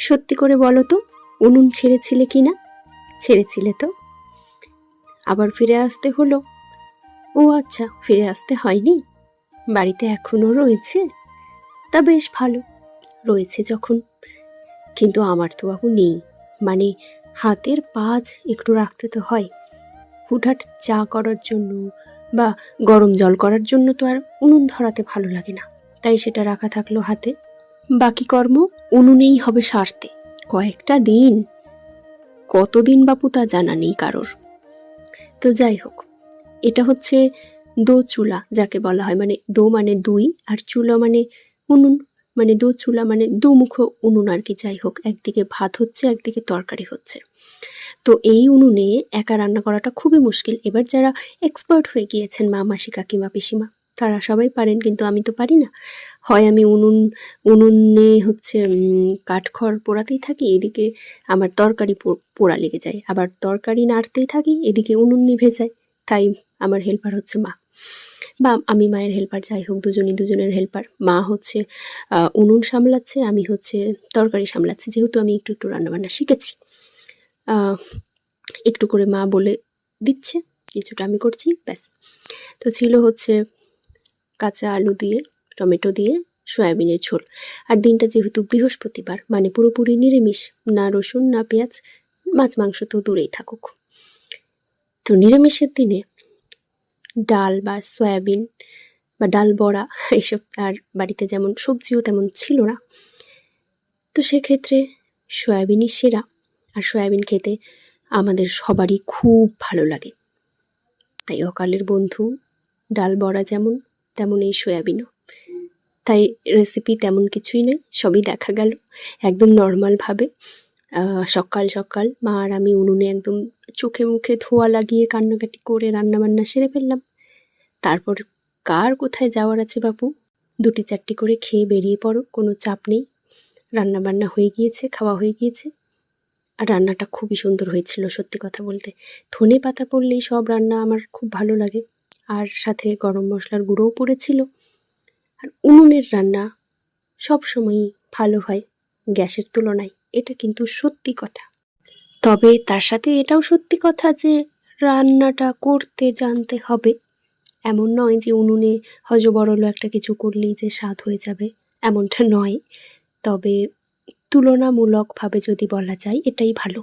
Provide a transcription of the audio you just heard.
সত্যি করে বলো তো, উনুন ছেড়েছিলে কি না? ছেড়েছিলে তো, আবার ফিরে আসতে হলো। ও আচ্ছা, ফিরে আসতে হয়নি, বাড়িতে এখনো রয়েছে। তা বেশ ভালো, রয়েছে যখন। কিন্তু আমার তো বাবু নেই, মানে হাতের পাঁচ একটু রাখতে তো হয়। হুটহাট চা করার জন্য বা গরম জল করার জন্য তো আর উনুন ধরাতে ভালো লাগে না, তাই সেটা রাখা থাকলো হাতে। বাকি কর্ম উনুনেই হবে সারতে। কয়েকটা দিন, কতদিন বাপু তা জানা নেই কারোর। তো যাই হোক, এটা হচ্ছে দো চুলা যাকে বলা হয়, মানে দো মানে দুই, আর চুলা মানে উনুন, মানে দো চুলা মানে দুমুখ উনুন আর কি। যাই হোক, একদিকে ভাত হচ্ছে, একদিকে তরকারি হচ্ছে। তো এই উনুনে একা রান্না করাটা খুবই মুশকিল। এবার যারা এক্সপার্ট হয়ে গিয়েছেন, মা, মাসি, কাকিমা, পিসিমা, তারা সবাই পারেন, কিন্তু আমি তো পারি না। হয় আমি উনুনে হচ্ছে কাঠখড় পোড়াতেই থাকি, এদিকে আমার তরকারি পোড়া লেগে যায়, আবার তরকারি নাড়তেই থাকি, এদিকে উনুন নিভে যায়। তাই আমার হেল্পার হচ্ছে মা, বা আমি মায়ের হেল্পার, যাই হোক, দুজনই দুজনের হেল্পার। মা হচ্ছে উনুন সামলাচ্ছে, আমি হচ্ছে তরকারি সামলাচ্ছি, যেহেতু আমি একটু একটু রান্নাবান্না শিখেছি। একটু করে মা বলে দিচ্ছে, কিছুটা আমি করছি, ব্যাস। তো ছিল হচ্ছে কাঁচা আলু দিয়ে, টমেটো দিয়ে সয়াবিনের ঝোল। আর দিনটা যেহেতু বৃহস্পতিবার, মানে পুরোপুরি নিরামিষ, না রসুন না পেঁয়াজ, মাছ মাংস তো দূরেই থাকুক। তো নিরামিষের দিনে ডাল বা সয়াবিন বা ডাল বড়া এইসব, আর বাড়িতে যেমন সবজিও তেমন ছিল না, তো সেক্ষেত্রে সয়াবিনই সেরা। আর সয়াবিন খেতে আমাদের সবারই খুব ভালো লাগে, তাই অকালের বন্ধু ডাল বড়া যেমন, তেমন এই সয়াবিনও। তাই রেসিপি তেমন কিছুই নেই, সবই দেখা গেল একদম নর্মালভাবে। সকাল সকাল মা আর আমি উনুনে একদম চোখে মুখে ধোয়া লাগিয়ে কান্নাকাটি করে রান্নাবান্না সেরে ফেললাম। তারপর কার কোথায় যাওয়ার আছে বাপু, 2-4টি করে খেয়ে বেরিয়ে পড়ো, কোনো চাপ নেই। রান্নাবান্না হয়ে গিয়েছে, খাওয়া হয়ে গিয়েছে। আর রান্নাটা খুবই সুন্দর হয়েছিল, সত্যি কথা বলতে। ধনে পাতা পড়লেই সব রান্না আমার খুব ভালো লাগে, আর সাথে গরম মশলার গুঁড়োও পড়েছিল। আর উনুনের রান্না সবসময়ই ভালো হয় গ্যাসের তুলনায়, এটা কিন্তু সত্যি কথা। তবে তার সাথে এটাও সত্যি কথা যে রান্নাটা করতে জানতে হবে। এমন নয় যে উনুনে হযবরল একটা কিছু করলেই যে স্বাদ হয়ে যাবে, এমনটা নয়। তবে তুলনামূলকভাবে যদি বলা যায়, এটাই ভালো।